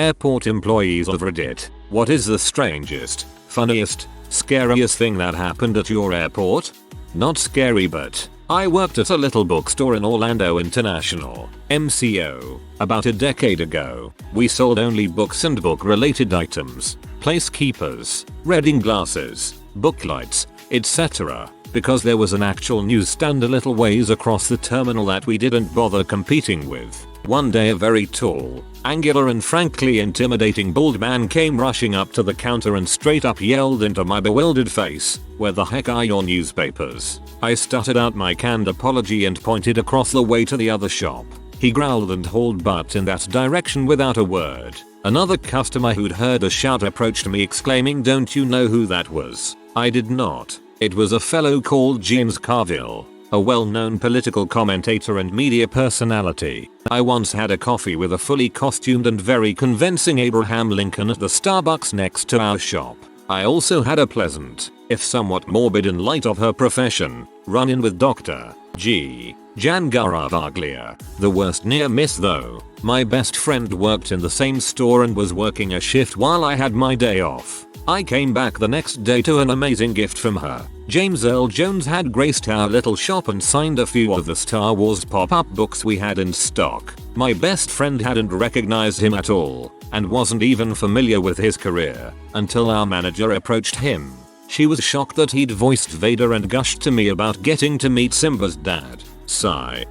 Airport employees of Reddit, what is the strangest, funniest, scariest thing that happened at your airport? Not scary, but I worked at a little bookstore in Orlando International, MCO, about a decade ago. We sold only books and book-related items, placekeepers, reading glasses, booklights, etc. Because there was an actual newsstand a little ways across the terminal that we didn't bother competing with. One day a very tall, angular and frankly intimidating bald man came rushing up to the counter and straight up yelled into my bewildered face, "Where the heck are your newspapers?" I stuttered out my canned apology and pointed across the way to the other shop. He growled and hauled butt in that direction without a word. Another customer who'd heard the shout approached me exclaiming, "Don't you know who that was?" I did not. It was a fellow called James Carville, a well-known political commentator and media personality. I once had a coffee with a fully costumed and very convincing Abraham Lincoln at the Starbucks next to our shop. I also had a pleasant, if somewhat morbid in light of her profession, run-in with Dr. G. Jan Garavaglia. The worst near miss though. My best friend worked in the same store and was working a shift while I had my day off. I came back the next day to an amazing gift from her. James Earl Jones had graced our little shop and signed a few of the Star Wars pop-up books we had in stock. My best friend hadn't recognized him at all, and wasn't even familiar with his career, until our manager approached him. She was shocked that he'd voiced Vader and gushed to me about getting to meet Simba's dad. Sigh.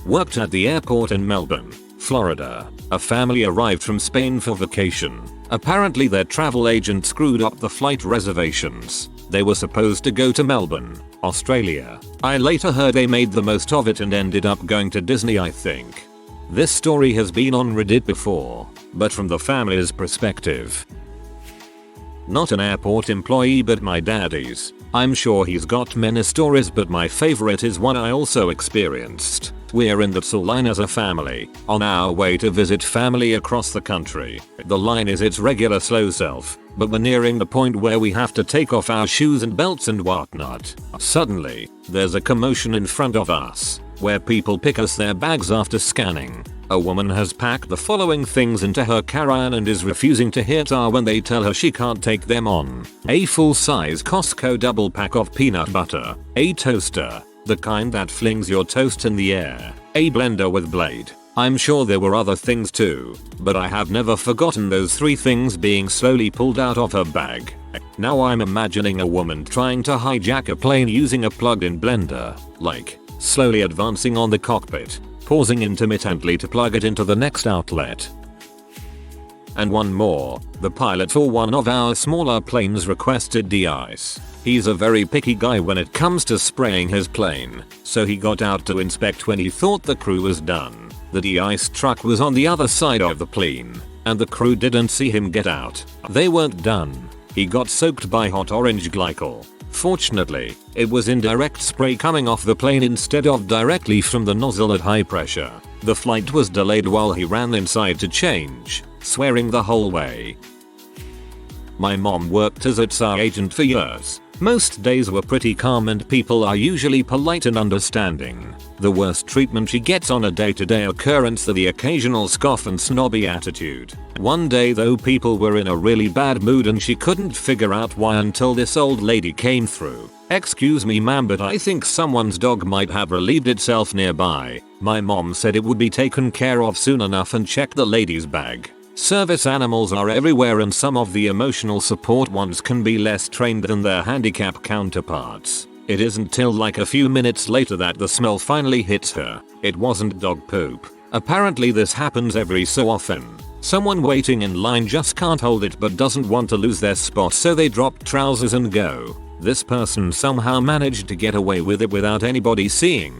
Worked at the airport in Melbourne, Florida. A family arrived from Spain for vacation. Apparently their travel agent screwed up the flight reservations. They were supposed to go to Melbourne, Australia. I later heard they made the most of it and ended up going to Disney, I think. This story has been on Reddit before, but from the family's perspective. Not an airport employee but my daddy's. I'm sure he's got many stories but my favorite is one I also experienced. We're in the Tsul line as a family, on our way to visit family across the country. The line is its regular slow self, but we're nearing the point where we have to take off our shoes and belts and whatnot. Suddenly, there's a commotion in front of us, where people pick us their bags after scanning. A woman has packed the following things into her carry-on and is refusing to hit R when they tell her she can't take them on. A full-size Costco double pack of peanut butter, a toaster, the kind that flings your toast in the air, a blender with blade. I'm sure there were other things too, but I have never forgotten those 3 things being slowly pulled out of her bag. Now I'm imagining a woman trying to hijack a plane using a plugged-in blender, like, slowly advancing on the cockpit, pausing intermittently to plug it into the next outlet. And one more, the pilot for one of our smaller planes requested de-ice. He's a very picky guy when it comes to spraying his plane, so he got out to inspect when he thought the crew was done. The de-ice truck was on the other side of the plane, and the crew didn't see him get out. They weren't done. He got soaked by hot orange glycol. Fortunately, it was indirect spray coming off the plane instead of directly from the nozzle at high pressure. The flight was delayed while he ran inside to change, swearing the whole way. My mom worked as a TSA agent for years. Most days were pretty calm and people are usually polite and understanding. The worst treatment she gets on a day-to-day occurrence are the occasional scoff and snobby attitude. One day though, people were in a really bad mood and she couldn't figure out why until this old lady came through. "Excuse me ma'am, but I think someone's dog might have relieved itself nearby." My mom said it would be taken care of soon enough and checked the lady's bag. Service animals are everywhere and some of the emotional support ones can be less trained than their handicap counterparts. It isn't till like a few minutes later that the smell finally hits her. It wasn't dog poop. Apparently this happens every so often. Someone waiting in line just can't hold it but doesn't want to lose their spot, so they drop trousers and go. This person somehow managed to get away with it without anybody seeing.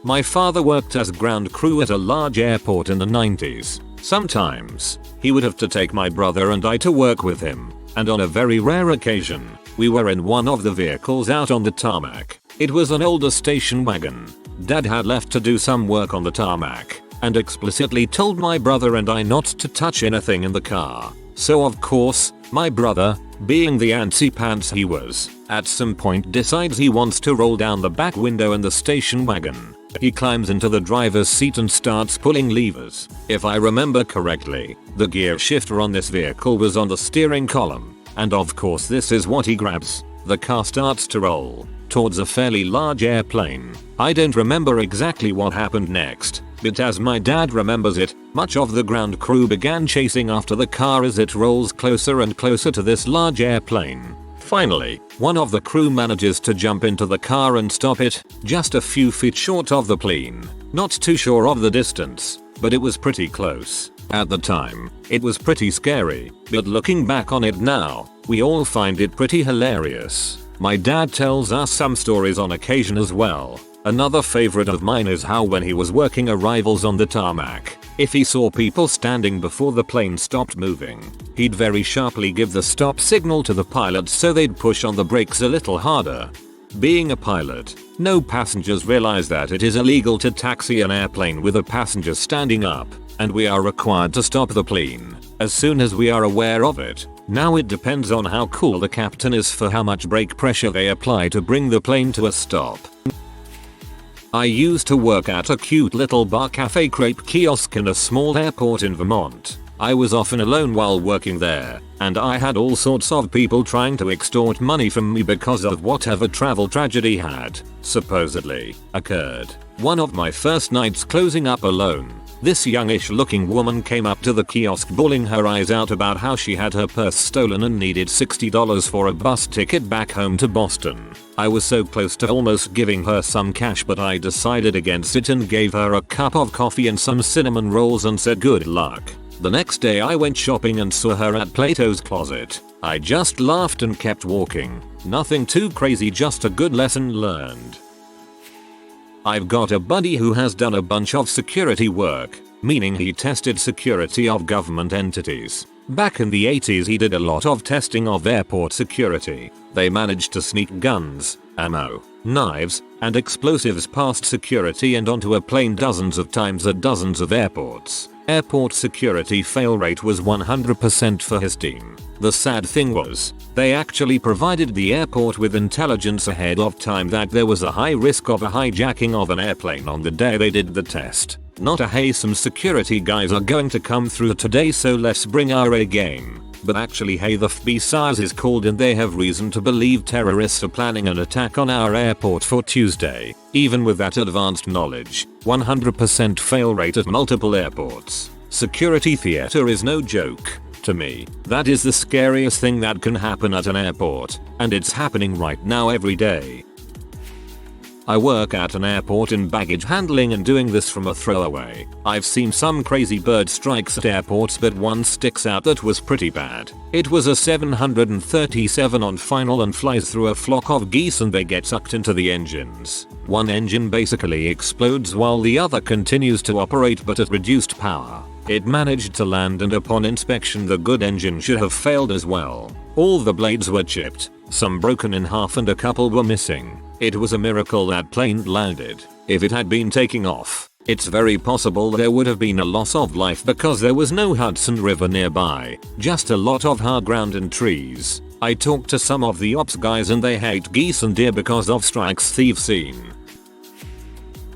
My father worked as ground crew at a large airport in the 90s. Sometimes, he would have to take my brother and I to work with him, and on a very rare occasion, we were in one of the vehicles out on the tarmac. It was an older station wagon. Dad had left to do some work on the tarmac, and explicitly told my brother and I not to touch anything in the car. So of course, my brother, being the antsy pants he was, at some point decides he wants to roll down the back window in the station wagon. He climbs into the driver's seat and starts pulling levers. If I remember correctly, the gear shifter on this vehicle was on the steering column, and of course this is what he grabs. The car starts to roll towards a fairly large airplane. I don't remember exactly what happened next, but as my dad remembers it, much of the ground crew began chasing after the car as it rolls closer and closer to this large airplane. Finally, one of the crew manages to jump into the car and stop it, just a few feet short of the plane. Not too sure of the distance, but it was pretty close. At the time, it was pretty scary, but looking back on it now, we all find it pretty hilarious. My dad tells us some stories on occasion as well. Another favorite of mine is how when he was working arrivals on the tarmac, if he saw people standing before the plane stopped moving, he'd very sharply give the stop signal to the pilots so they'd push on the brakes a little harder. Being a pilot, no passengers realize that it is illegal to taxi an airplane with a passenger standing up, and we are required to stop the plane as soon as we are aware of it. Now it depends on how cool the captain is for how much brake pressure they apply to bring the plane to a stop. I used to work at a cute little bar cafe crepe kiosk in a small airport in Vermont. I was often alone while working there, and I had all sorts of people trying to extort money from me because of whatever travel tragedy had, supposedly, occurred. One of my first nights closing up alone, this youngish looking woman came up to the kiosk bawling her eyes out about how she had her purse stolen and needed $60 for a bus ticket back home to Boston. I was so close to almost giving her some cash, but I decided against it and gave her a cup of coffee and some cinnamon rolls and said good luck. The next day I went shopping and saw her at Plato's Closet. I just laughed and kept walking. Nothing too crazy, just a good lesson learned. I've got a buddy who has done a bunch of security work, meaning he tested security of government entities. Back in the 80s he did a lot of testing of airport security. They managed to sneak guns, ammo, knives, and explosives past security and onto a plane dozens of times at dozens of airports. Airport security fail rate was 100% for his team. The sad thing was, they actually provided the airport with intelligence ahead of time that there was a high risk of a hijacking of an airplane on the day they did the test. Not a hey, some security guys are going to come through today so let's bring our A game. But actually hey, the FBI SARS is called and they have reason to believe terrorists are planning an attack on our airport for Tuesday. Even with that advanced knowledge, 100% fail rate at multiple airports. Security theater is no joke. To me, that is the scariest thing that can happen at an airport, and it's happening right now every day. I work at an airport in baggage handling and doing this from a throwaway. I've seen some crazy bird strikes at airports, but one sticks out that was pretty bad. It was a 737 on final and flies through a flock of geese and they get sucked into the engines. One engine basically explodes while the other continues to operate but at reduced power. It managed to land and upon inspection the good engine should have failed as well. All the blades were chipped, some broken in half and a couple were missing. It was a miracle that plane landed. If it had been taking off, it's very possible there would have been a loss of life because there was no Hudson River nearby, just a lot of hard ground and trees. I talked to some of the ops guys and they hate geese and deer because of strikes they've seen.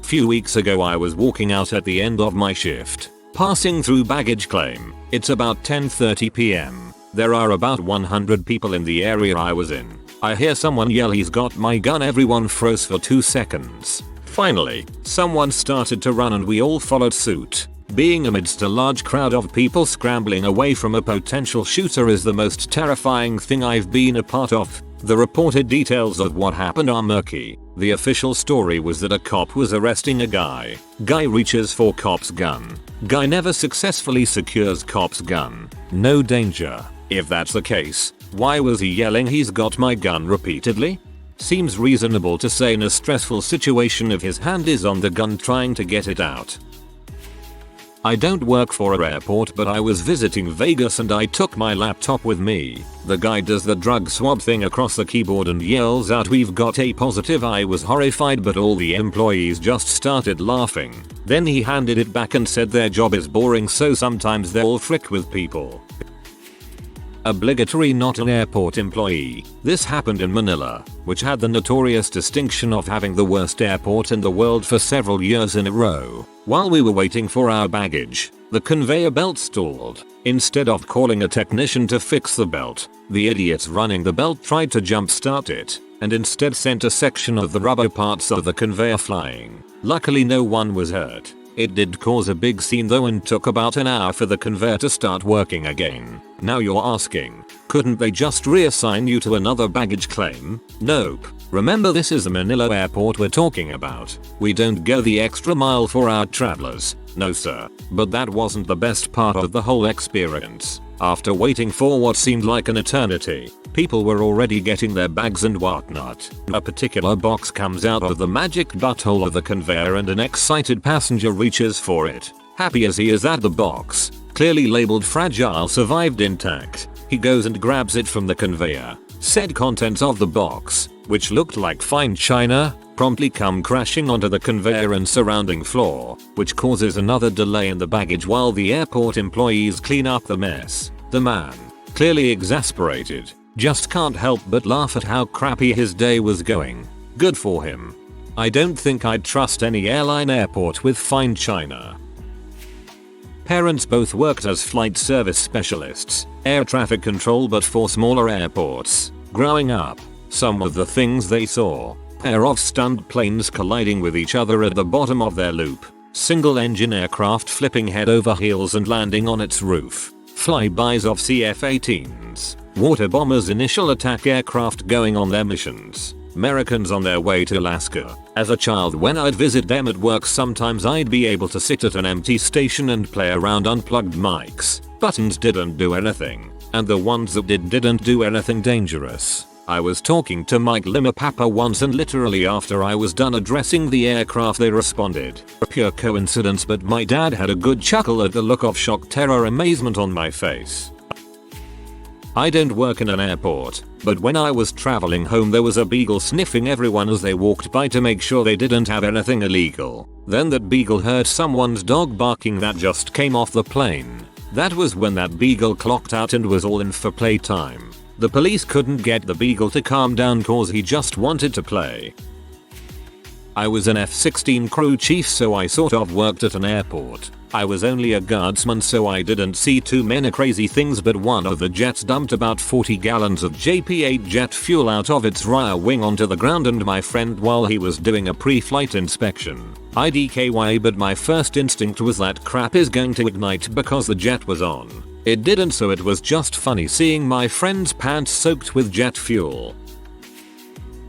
Few weeks ago I was walking out at the end of my shift, passing through baggage claim. It's about 10:30 p.m. There are about 100 people in the area I was in. I hear someone yell, "He's got my gun." Everyone froze for 2 seconds. Finally, someone started to run and we all followed suit. Being amidst a large crowd of people scrambling away from a potential shooter is the most terrifying thing I've been a part of. The reported details of what happened are murky. The official story was that a cop was arresting a guy. Guy reaches for cop's gun. Guy never successfully secures cop's gun. No danger. If that's the case, why was he yelling "He's got my gun" repeatedly? Seems reasonable to say in a stressful situation if his hand is on the gun trying to get it out. I don't work for an airport, but I was visiting Vegas and I took my laptop with me. The guy does the drug swab thing across the keyboard and yells out, "We've got a positive." I was horrified, but all the employees just started laughing. Then he handed it back and said their job is boring, so sometimes they'll frick with people. Obligatory, not an airport employee. This happened in Manila, which had the notorious distinction of having the worst airport in the world for several years in a row. While we were waiting for our baggage, the conveyor belt stalled. Instead of calling a technician to fix the belt, the idiots running the belt tried to jumpstart it, and instead sent a section of the rubber parts of the conveyor flying. Luckily no one was hurt. It did cause a big scene though and took about an hour for the conveyor to start working again. Now you're asking, couldn't they just reassign you to another baggage claim? Nope. Remember, this is the Manila airport we're talking about. We don't go the extra mile for our travelers. No sir. But that wasn't the best part of the whole experience. After waiting for what seemed like an eternity, people were already getting their bags and whatnot. A particular box comes out of the magic butthole of the conveyor and an excited passenger reaches for it. Happy as he is that the box, clearly labeled fragile, survived intact, he goes and grabs it from the conveyor. Said contents of the box, which looked like fine china, promptly come crashing onto the conveyor and surrounding floor, which causes another delay in the baggage while the airport employees clean up the mess. The man, clearly exasperated, just can't help but laugh at how crappy his day was going. Good for him. I don't think I'd trust any airline airport with fine china. Parents both worked as flight service specialists, air traffic control, but for smaller airports. Growing up, some of the things they saw: pair of stunned planes colliding with each other at the bottom of their loop, single engine aircraft flipping head over heels and landing on its roof, flybys of CF-18s, water bombers, initial attack aircraft going on their missions, Americans on their way to Alaska. As a child, when I'd visit them at work, sometimes I'd be able to sit at an empty station and play around unplugged mics. Buttons didn't do anything, and the ones that didn't do anything dangerous. I was talking to Mike Limapapa once, and literally after I was done addressing the aircraft they responded. Pure coincidence, but my dad had a good chuckle at the look of shock, terror, amazement on my face. I don't work in an airport, but when I was traveling home there was a beagle sniffing everyone as they walked by to make sure they didn't have anything illegal. Then that beagle heard someone's dog barking that just came off the plane. That was when that beagle clocked out and was all in for playtime. The police couldn't get the beagle to calm down cause he just wanted to play. I was an F-16 crew chief, so I sort of worked at an airport. I was only a guardsman, so I didn't see too many crazy things, but one of the jets dumped about 40 gallons of JP-8 jet fuel out of its rear wing onto the ground, and my friend, while he was doing a pre-flight inspection, IDKY, but my first instinct was that crap is going to ignite because the jet was on. It didn't, so it was just funny seeing my friend's pants soaked with jet fuel.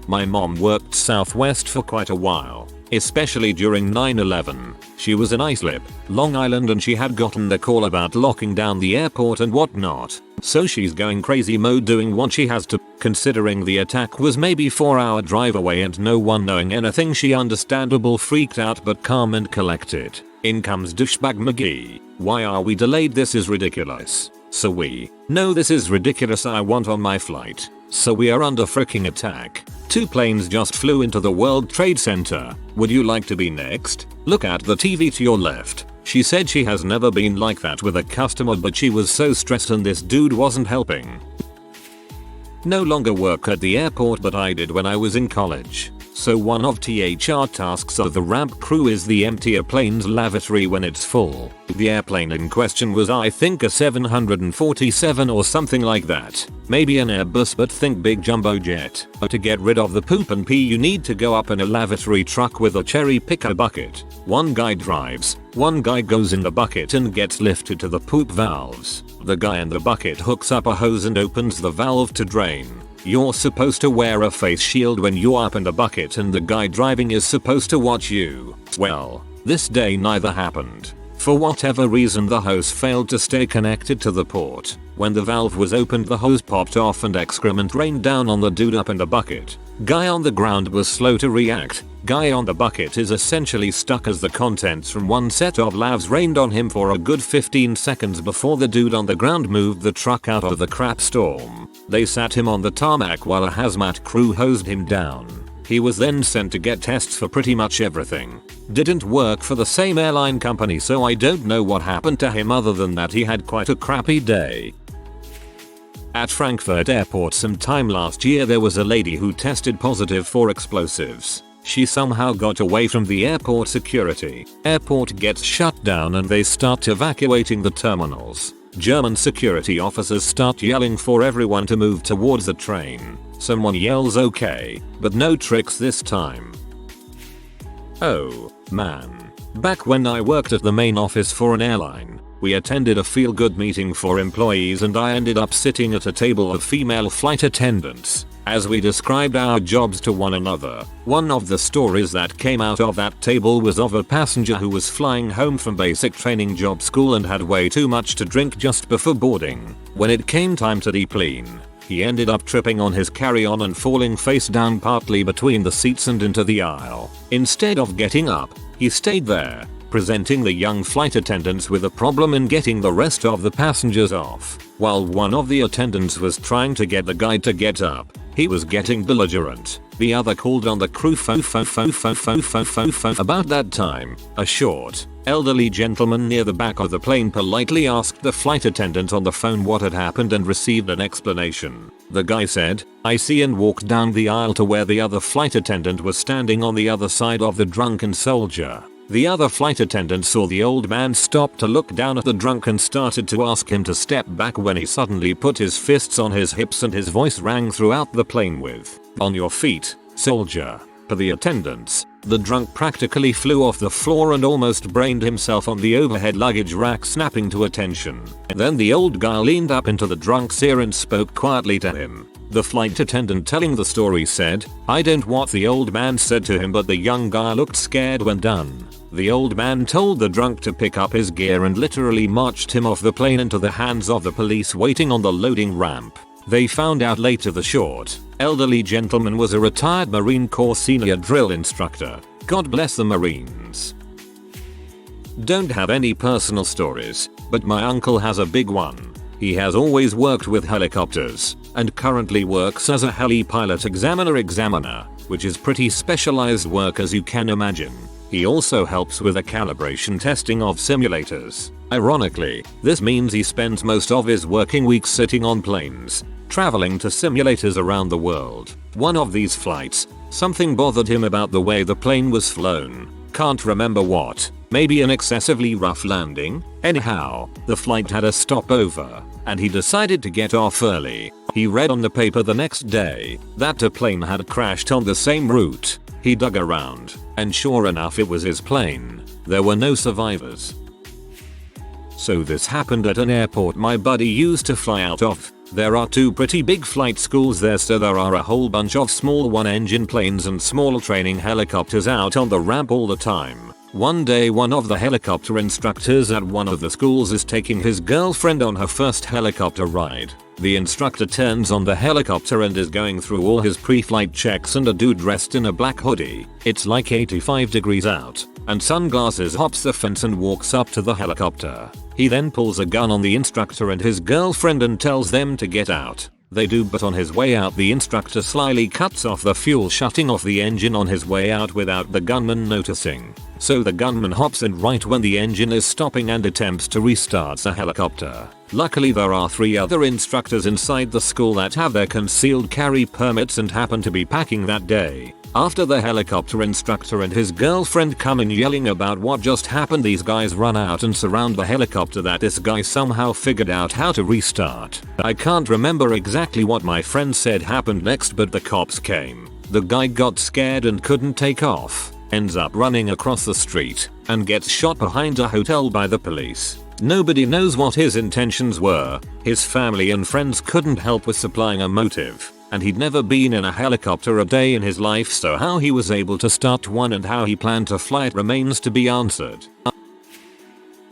My mom worked Southwest for quite a while, especially during 9/11. She was in Islip, Long Island, and she had gotten the call about locking down the airport and whatnot. So she's going crazy mode doing what she has to. Considering the attack was maybe 4-hour drive away and no one knowing anything, she understandable freaked out but calm and collected. In comes douchebag McGee. Why are we delayed? This is ridiculous. So we, no, this is ridiculous, I want on my flight. So we are under freaking attack. 2 planes just flew into the World Trade Center. Would you like to be next? Look at the TV to your left. She said she has never been like that with a customer, but she was so stressed and this dude wasn't helping. No longer work at the airport, but I did when I was in college. So one of THR tasks of the ramp crew is the empty a plane's lavatory when it's full. The airplane in question was, I think, a 747 or something like that. Maybe an Airbus, but think big jumbo jet. To get rid of the poop and pee you need to go up in a lavatory truck with a cherry picker bucket. One guy drives, one guy goes in the bucket and gets lifted to the poop valves. The guy in the bucket hooks up a hose and opens the valve to drain. You're supposed to wear a face shield when you're up in the bucket, and the guy driving is supposed to watch you. Well, this day neither happened. For whatever reason the hose failed to stay connected to the port. When the valve was opened the hose popped off and excrement rained down on the dude up in the bucket. Guy on the ground was slow to react. Guy on the bucket is essentially stuck as the contents from one set of lavs rained on him for a good 15 seconds before the dude on the ground moved the truck out of the crap storm. They sat him on the tarmac while a hazmat crew hosed him down. He was then sent to get tests for pretty much everything. Didn't work for the same airline company, so I don't know what happened to him other than that he had quite a crappy day. At Frankfurt Airport sometime last year there was a lady who tested positive for explosives. She somehow got away from the airport security. Airport gets shut down and they start evacuating the terminals. German security officers start yelling for everyone to move towards the train. Someone yells okay, but no tricks this time. Oh, man. Back when I worked at the main office for an airline, we attended a feel-good meeting for employees and I ended up sitting at a table of female flight attendants. As we described our jobs to one another, one of the stories that came out of that table was of a passenger who was flying home from basic training job school and had way too much to drink just before boarding. When it came time to deplane, he ended up tripping on his carry-on and falling face down partly between the seats and into the aisle. Instead of getting up, he stayed there, presenting the young flight attendants with a problem in getting the rest of the passengers off. While one of the attendants was trying to get the guy to get up, he was getting belligerent. The other called on the crew. About that time, a short, elderly gentleman near the back of the plane politely asked the flight attendant on the phone what had happened and received an explanation. The guy said, "I see," and walked down the aisle to where the other flight attendant was standing on the other side of the drunken soldier. The other flight attendant saw the old man stop to look down at the drunk and started to ask him to step back when he suddenly put his fists on his hips and his voice rang throughout the plane with, "On your feet, soldier." For the attendants, the drunk practically flew off the floor and almost brained himself on the overhead luggage rack, snapping to attention. Then the old guy leaned up into the drunk's ear and spoke quietly to him. The flight attendant telling the story said, "I don't what the old man said to him, but the young guy looked scared when done. The old man told the drunk to pick up his gear and literally marched him off the plane into the hands of the police waiting on the loading ramp." They found out later the short, elderly gentleman was a retired Marine Corps senior drill instructor. God bless the Marines. Don't have any personal stories, but my uncle has a big one. He has always worked with helicopters, and currently works as a heli pilot examiner, which is pretty specialized work as you can imagine. He also helps with the calibration testing of simulators. Ironically, this means he spends most of his working weeks sitting on planes, traveling to simulators around the world. One of these flights, something bothered him about the way the plane was flown. Can't remember what, maybe an excessively rough landing? Anyhow, the flight had a stopover, and he decided to get off early. He read on the paper the next day that a plane had crashed on the same route. He dug around, and sure enough it was his plane. There were no survivors. So this happened at an airport my buddy used to fly out of. There are two pretty big flight schools there, so there are a whole bunch of small one-engine planes and small training helicopters out on the ramp all the time. One day one of the helicopter instructors at one of the schools is taking his girlfriend on her first helicopter ride. The instructor turns on the helicopter and is going through all his pre-flight checks, and a dude dressed in a black hoodie, it's like 85 degrees out, and sunglasses hops the fence and walks up to the helicopter. He then pulls a gun on the instructor and his girlfriend and tells them to get out. They do, but on his way out the instructor slyly cuts off the fuel, shutting off the engine on his way out without the gunman noticing. So the gunman hops in right when the engine is stopping and attempts to restart the helicopter. Luckily there are 3 other instructors inside the school that have their concealed carry permits and happen to be packing that day. After the helicopter instructor and his girlfriend come in yelling about what just happened, these guys run out and surround the helicopter that this guy somehow figured out how to restart. I can't remember exactly what my friend said happened next, but the cops came. The guy got scared and couldn't take off, ends up running across the street, and gets shot behind a hotel by the police. Nobody knows what his intentions were. His family and friends couldn't help with supplying a motive. And he'd never been in a helicopter a day in his life, so how he was able to start one and how he planned to fly it remains to be answered.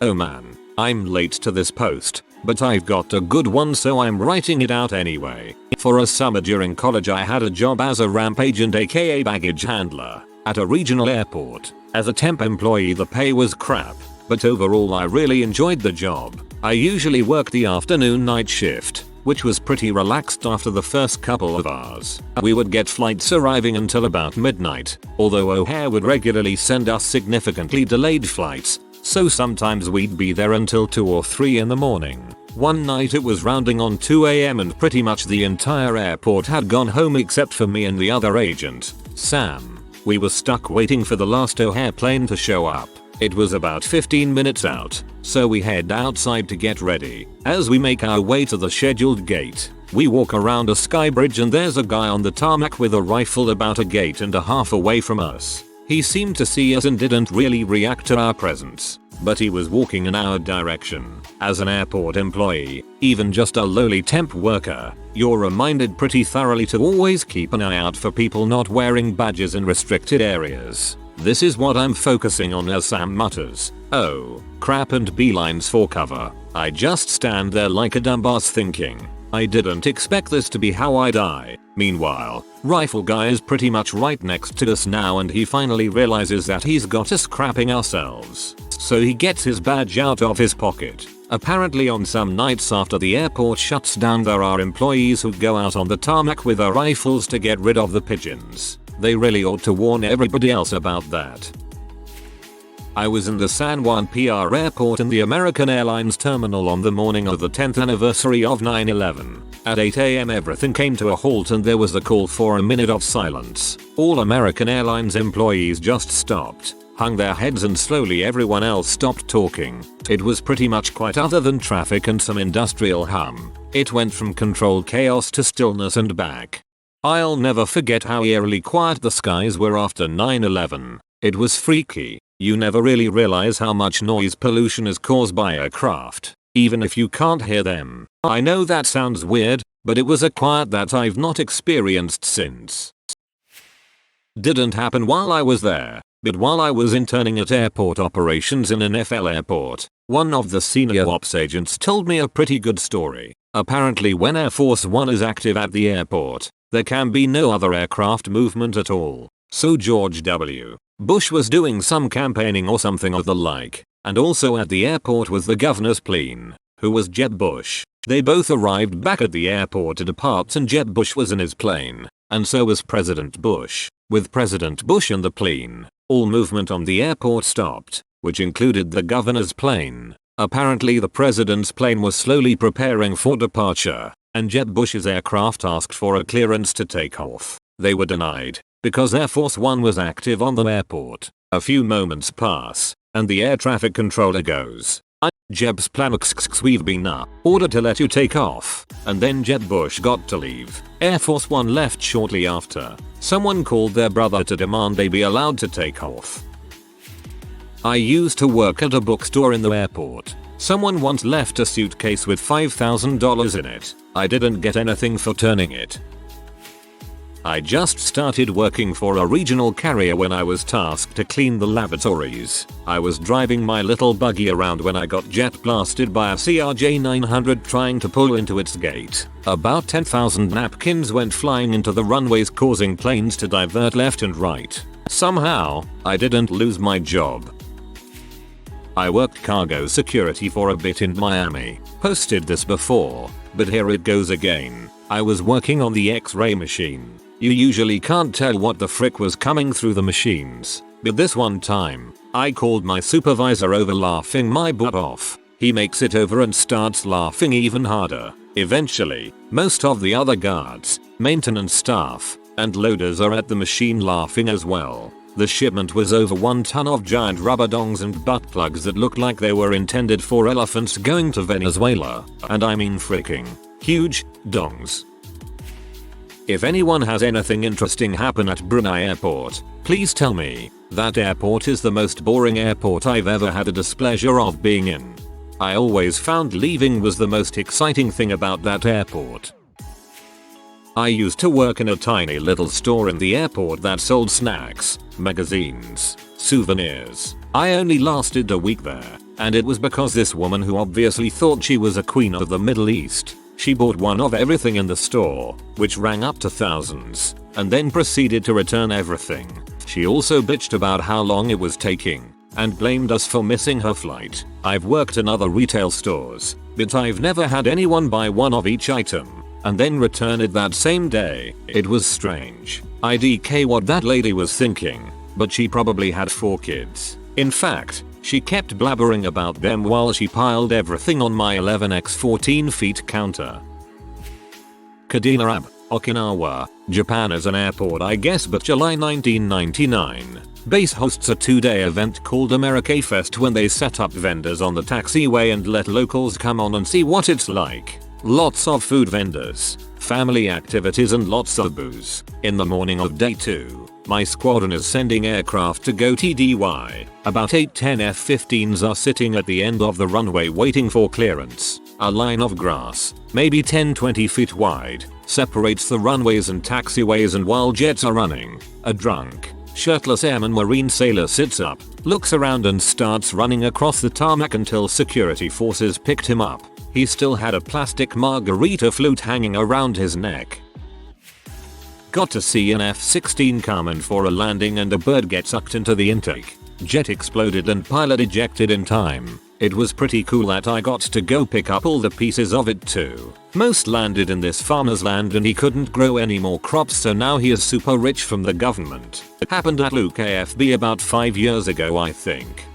Oh man, I'm late to this post, but I've got a good one, so I'm writing it out anyway. For a summer during college I had a job as a ramp agent, aka baggage handler, at a regional airport. As a temp employee the pay was crap, but overall I really enjoyed the job. I usually worked the afternoon night shift, which was pretty relaxed after the first couple of hours. We would get flights arriving until about midnight, although O'Hare would regularly send us significantly delayed flights, so sometimes we'd be there until 2 or 3 in the morning. One night it was rounding on 2 AM and pretty much the entire airport had gone home except for me and the other agent, Sam. We were stuck waiting for the last O'Hare plane to show up. It was about 15 minutes out, so we head outside to get ready. As we make our way to the scheduled gate, we walk around a sky bridge and there's a guy on the tarmac with a rifle about a gate and a half away from us. He seemed to see us and didn't really react to our presence, but he was walking in our direction. As an airport employee, even just a lowly temp worker, you're reminded pretty thoroughly to always keep an eye out for people not wearing badges in restricted areas. This is what I'm focusing on as Sam mutters, "Oh, crap," and beelines for cover. I just stand there like a dumbass thinking, I didn't expect this to be how I die. Meanwhile, rifle guy is pretty much right next to us now and he finally realizes that he's got us crapping ourselves. So he gets his badge out of his pocket. Apparently on some nights after the airport shuts down there are employees who go out on the tarmac with their rifles to get rid of the pigeons. They really ought to warn everybody else about that. I was in the San Juan PR airport in the American Airlines terminal on the morning of the 10th anniversary of 9/11. At 8 AM everything came to a halt and there was a call for a minute of silence. All American Airlines employees just stopped, hung their heads and slowly everyone else stopped talking. It was pretty much quiet other than traffic and some industrial hum. It went from controlled chaos to stillness and back. I'll never forget how eerily quiet the skies were after 9/11. It was freaky. You never really realize how much noise pollution is caused by aircraft, even if you can't hear them. I know that sounds weird, but it was a quiet that I've not experienced since. Didn't happen while I was there, but while I was interning at airport operations in an FL airport, one of the senior ops agents told me a pretty good story. Apparently when Air Force One is active at the airport, there can be no other aircraft movement at all. So George W. Bush was doing some campaigning or something of the like, and also at the airport was the governor's plane, who was Jeb Bush. They both arrived back at the airport to depart and Jeb Bush was in his plane, and so was President Bush. With President Bush in the plane, all movement on the airport stopped, which included the governor's plane. Apparently the president's plane was slowly preparing for departure, and Jeb Bush's aircraft asked for a clearance to take off. They were denied, because Air Force One was active on the airport. A few moments pass, and the air traffic controller goes, Jeb's plan we've been ordered to let you take off. And then Jeb Bush got to leave. Air Force One left shortly after. Someone called their brother to demand they be allowed to take off. I used to work at a bookstore in the airport. Someone once left a suitcase with $5,000 in it. I didn't get anything for turning it. I just started working for a regional carrier when I was tasked to clean the lavatories. I was driving my little buggy around when I got jet blasted by a CRJ 900 trying to pull into its gate. About 10,000 napkins went flying into the runways causing planes to divert left and right. Somehow, I didn't lose my job. I worked cargo security for a bit in Miami. Posted this before, but here it goes again. I was working on the X-ray machine. You usually can't tell what the frick was coming through the machines, but this one time, I called my supervisor over laughing my butt off. He makes it over and starts laughing even harder. Eventually, most of the other guards, maintenance staff, and loaders are at the machine laughing as well. The shipment was over 1 ton of giant rubber dongs and butt plugs that looked like they were intended for elephants going to Venezuela, and I mean freaking huge dongs. If anyone has anything interesting happen at Brunei Airport, please tell me. That airport is the most boring airport I've ever had the displeasure of being in. I always found leaving was the most exciting thing about that airport. I used to work in a tiny little store in the airport that sold snacks, magazines, souvenirs. I only lasted a week there, and it was because this woman who obviously thought she was a queen of the Middle East. She bought one of everything in the store, which rang up to thousands, and then proceeded to return everything. She also bitched about how long it was taking, and blamed us for missing her flight. I've worked in other retail stores, but I've never had anyone buy one of each item, and then return it that same day. It was strange. IDK what that lady was thinking, but she probably had 4 kids. In fact, She kept blabbering about them while she piled everything on my 11x 14 feet counter. Kadinarab, Okinawa, Japan is an airport I guess, but July 1999. Base hosts a 2-day event called America Fest when they set up vendors on the taxiway and let locals come on and see what it's like. Lots of food vendors, family activities and lots of booze. In the morning of day 2, my squadron is sending aircraft to go TDY. About 8-10 F-15s are sitting at the end of the runway waiting for clearance. A line of grass, maybe 10-20 feet wide, separates the runways and taxiways, and while jets are running, a drunk, shirtless airman marine sailor sits up, looks around and starts running across the tarmac until security forces picked him up. He still had a plastic margarita flute hanging around his neck. Got to see an F-16 come in for a landing and a bird get sucked into the intake. Jet exploded and pilot ejected in time. It was pretty cool that I got to go pick up all the pieces of it too. Most landed in this farmer's land and he couldn't grow any more crops, so now he is super rich from the government. It happened at Luke AFB about 5 years ago I think.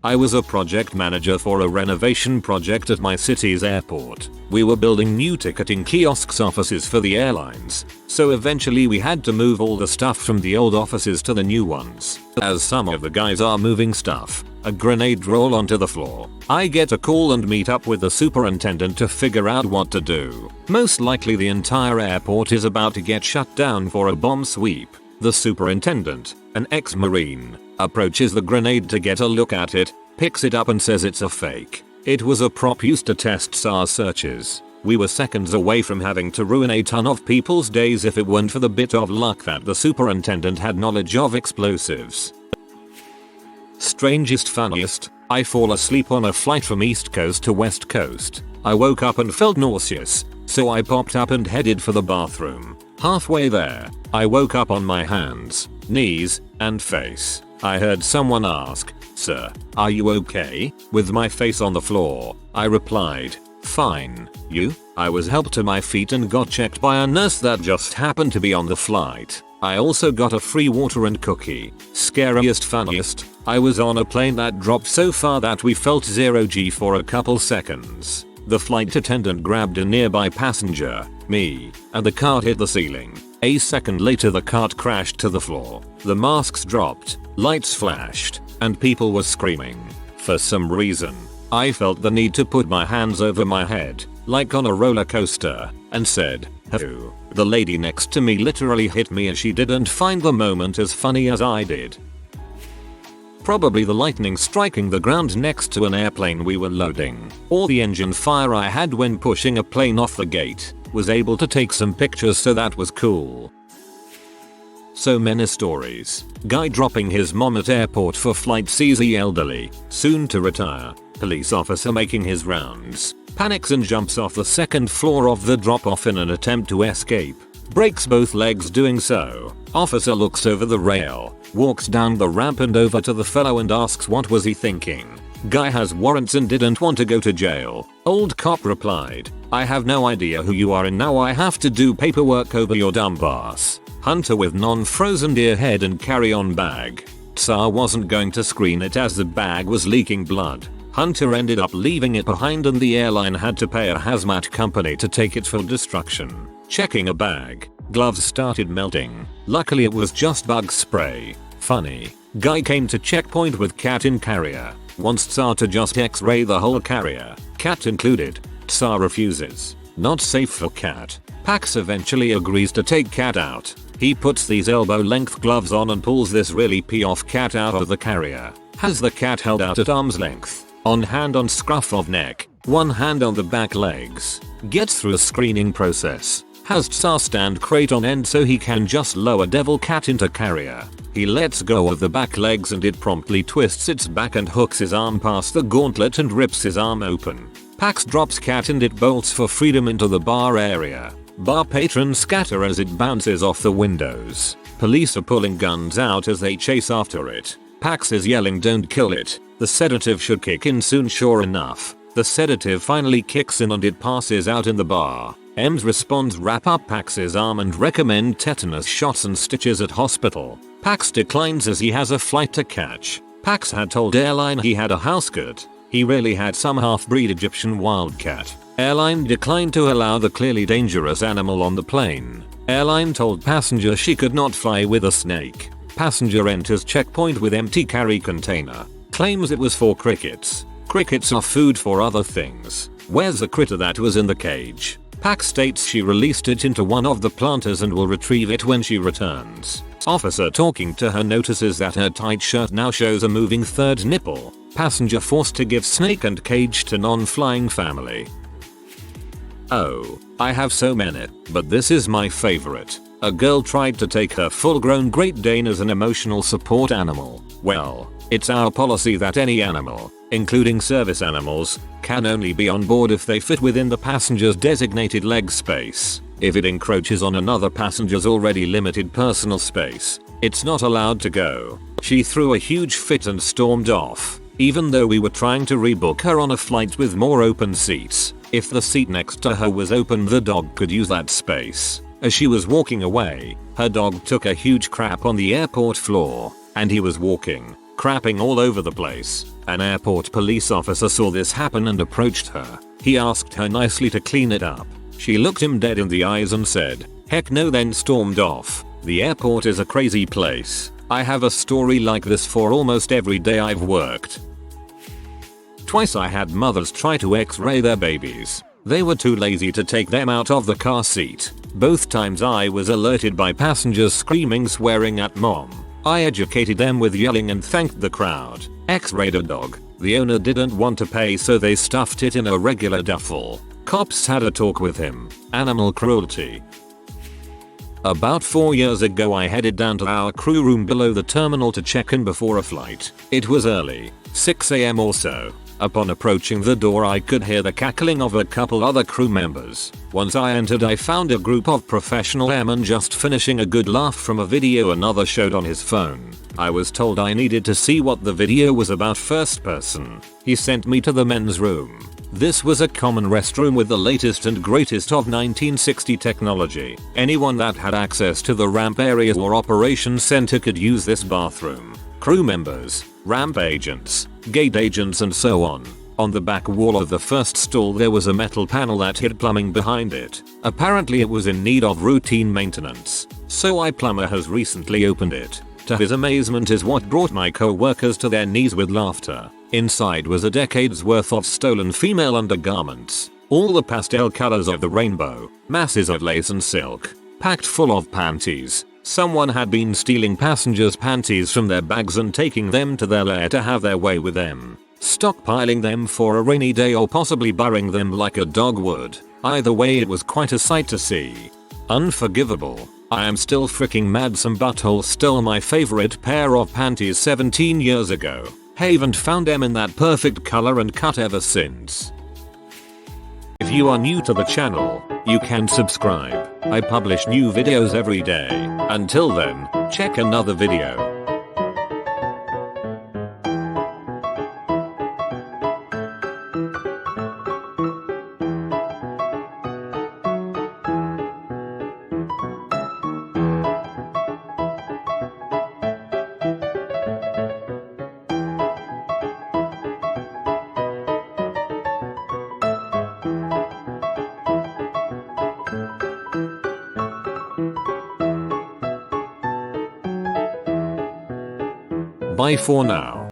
I was a project manager for a renovation project at my city's airport. We were building new ticketing kiosks offices for the airlines, so eventually we had to move all the stuff from the old offices to the new ones. As some of the guys are moving stuff, a grenade roll onto the floor. I get a call and meet up with the superintendent to figure out what to do. Most likely the entire airport is about to get shut down for a bomb sweep. The superintendent, an ex-marine, approaches the grenade to get a look at it, picks it up and says it's a fake. It was a prop used to test SAR searches. We were seconds away from having to ruin a ton of people's days if it weren't for the bit of luck that the superintendent had knowledge of explosives. Strangest, funniest, I fall asleep on a flight from East Coast to West Coast. I woke up and felt nauseous, so I popped up and headed for the bathroom. Halfway there, I woke up on my hands, knees, and face. I heard someone ask, "Sir, are you okay?" With my face on the floor, I replied, "Fine, you?" I was helped to my feet and got checked by a nurse that just happened to be on the flight. I also got a free water and cookie. Scariest, funniest, I was on a plane that dropped so far that we felt 0 G for a couple seconds. The flight attendant grabbed a nearby passenger, me, and the cart hit the ceiling. A second later the cart crashed to the floor. The masks dropped, lights flashed, and people were screaming. For some reason, I felt the need to put my hands over my head, like on a roller coaster, and said, "Who?" The lady next to me literally hit me as she didn't find the moment as funny as I did. Probably the lightning striking the ground next to an airplane we were loading, or the engine fire I had when pushing a plane off the gate. Was able to take some pictures, so that was cool. So many stories. Guy dropping his mom at airport for flight, sees the elderly, soon to retire. Police officer making his rounds, panics and jumps off the second floor of the drop-off in an attempt to escape. Breaks both legs doing so. Officer looks over the rail, walks down the ramp and over to the fellow and asks what was he thinking. Guy has warrants and didn't want to go to jail. Old cop replied, "I have no idea who you are and now I have to do paperwork over your dumb ass." Hunter with non-frozen deer head and carry-on bag. Tsar wasn't going to screen it as the bag was leaking blood. Hunter ended up leaving it behind and the airline had to pay a hazmat company to take it for destruction. Checking a bag, gloves started melting. Luckily it was just bug spray. Funny. Guy came to checkpoint with cat in carrier. Wants Tsar to just x-ray the whole carrier, cat included. Tsar refuses. Not safe for cat. Pax eventually agrees to take cat out. He puts these elbow-length gloves on and pulls this really pee-off cat out of the carrier. Has the cat held out at arm's length. On hand on scruff of neck. One hand on the back legs. Gets through a screening process. Has Tsar stand crate on end so he can just lower devil cat into carrier. He lets go of the back legs and it promptly twists its back and hooks his arm past the gauntlet and rips his arm open. Pax drops cat and it bolts for freedom into the bar area. Bar patrons scatter as it bounces off the windows. Police are pulling guns out as they chase after it. Pax is yelling, "Don't kill it. The sedative should kick in soon." Sure enough, the sedative finally kicks in and it passes out in the bar. Ems responds, wrap up Pax's arm and recommend tetanus shots and stitches at hospital. Pax declines as he has a flight to catch. Pax had told Airline he had a housecat. He really had some half-breed Egyptian wildcat. Airline declined to allow the clearly dangerous animal on the plane. Airline told passenger she could not fly with a snake. Passenger enters checkpoint with empty carry container. Claims it was for crickets. Crickets are food for other things. Where's the critter that was in the cage? Pax states she released it into one of the planters and will retrieve it when she returns. Officer talking to her notices that her tight shirt now shows a moving third nipple. Passenger forced to give snake and cage to non-flying family. Oh, I have so many, but this is my favorite. A girl tried to take her full-grown Great Dane as an emotional support animal. Well, it's our policy that any animal, including service animals, can only be on board if they fit within the passenger's designated leg space. If it encroaches on another passenger's already limited personal space, it's not allowed to go. She threw a huge fit and stormed off, even though we were trying to rebook her on a flight with more open seats. If the seat next to her was open, the dog could use that space. As she was walking away, her dog took a huge crap on the airport floor, and he was walking, crapping all over the place. An airport police officer saw this happen and approached her. He asked her nicely to clean it up. She looked him dead in the eyes and said, "Heck no," then stormed off. The airport is a crazy place. I have a story like this for almost every day I've worked. Twice I had mothers try to x-ray their babies. They were too lazy to take them out of the car seat. Both times I was alerted by passengers screaming, swearing at mom. I educated them with yelling and thanked the crowd. X-rayed a dog. The owner didn't want to pay, so they stuffed it in a regular duffel. Cops had a talk with him. Animal cruelty. About 4 years ago I headed down to our crew room below the terminal to check in before a flight. It was early, 6 AM or so. Upon approaching the door I could hear the cackling of a couple other crew members. Once I entered I found a group of professional airmen just finishing a good laugh from a video another showed on his phone. I was told I needed to see what the video was about first person. He sent me to the men's room. This was a common restroom with the latest and greatest of 1960 technology. Anyone that had access to the ramp area or operations center could use this bathroom. Crew members, ramp agents, gate agents and so on. On the back wall of the first stall there was a metal panel that hid plumbing behind it. Apparently it was in need of routine maintenance. So our plumber has recently opened it. To his amazement is what brought my co-workers to their knees with laughter. Inside was a decade's worth of stolen female undergarments. All the pastel colors of the rainbow, masses of lace and silk, packed full of panties. Someone had been stealing passengers' panties from their bags and taking them to their lair to have their way with them. Stockpiling them for a rainy day or possibly burying them like a dog would. Either way it was quite a sight to see. Unforgivable. I am still freaking mad some butthole stole my favorite pair of panties 17 years ago. Haven't found them in that perfect color and cut ever since. If you are new to the channel, you can subscribe. I publish new videos every day. Until then, check another video. Bye for now.